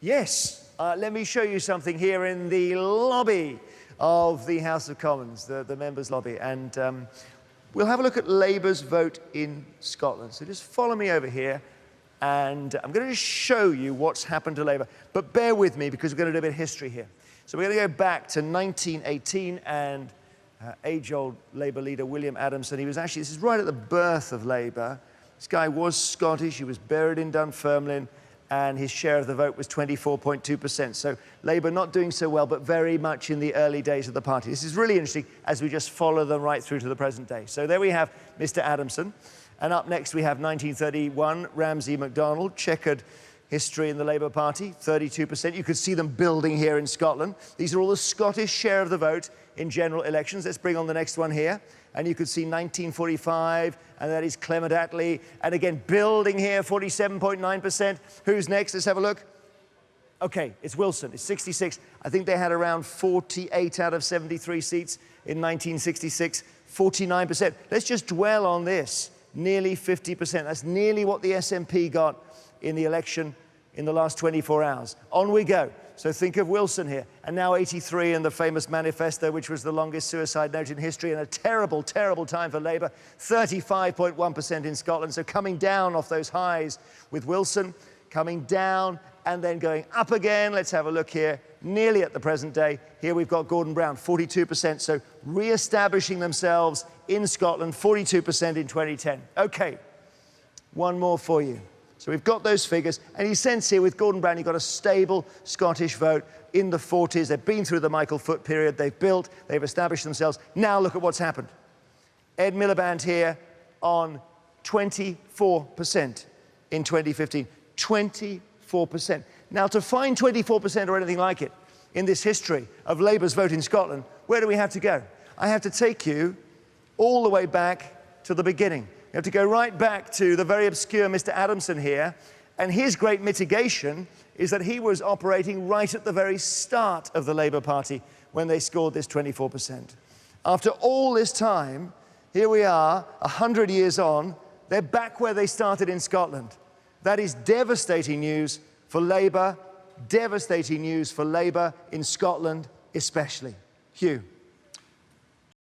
Yes, let me show you something here in the lobby of the House of Commons, the members' lobby. And we'll have a look at Labour's vote in Scotland. So just follow me over here. And I'm going to just show you what's happened to Labour. But bear with me because we're going to do a bit of history here. So we're going to go back to 1918 and age-old Labour leader William Adamson. He was actually, this is right at the birth of Labour. This guy was Scottish. He was buried in Dunfermline. And his share of the vote was 24.2%. So Labour not doing so well, but very much in the early days of the party. This is really interesting as we just follow them right through to the present day. So there we have Mr. Adamson. And up next we have 1931, Ramsay MacDonald, checkered history in the Labour Party, 32%. You could see them building here in Scotland. These are all the Scottish share of the vote in general elections. Let's bring on the next one here. And you could see 1945, and that is Clement Attlee. And again, building here, 47.9%. Who's next? Let's have a look. Okay, it's Wilson, it's 66. I think they had around 48 out of 73 seats in 1966, 49%. Let's just dwell on this. Nearly 50%. That's nearly what the SNP got in the election in the last 24 hours. On we go. So think of Wilson here. And now 83 and the famous manifesto, which was the longest suicide note in history and a terrible, terrible time for Labour. 35.1% in Scotland. So coming down off those highs with Wilson, coming down and then going up again. Let's have a look here. Nearly at the present day. Here we've got Gordon Brown, 42%. So re-establishing themselves in Scotland, 42% in 2010. Okay, one more for you. So we've got those figures, and you sense here with Gordon Brown, you've got a stable Scottish vote in the 40s. They've been through the Michael Foot period, they've built, they've established themselves. Now look at what's happened. Ed Miliband here on 24% in 2015. 24%. Now to find 24% or anything like it in this history of Labour's vote in Scotland, where do we have to go? I have to take you all the way back to the beginning. You have to go right back to the very obscure Mr. Adamson here, and his great mitigation is that he was operating right at the very start of the Labour Party when they scored this 24%. After all this time, here we are, 100 years on, they're back where they started in Scotland. That is devastating news for Labour, devastating news for Labour in Scotland especially. Hugh.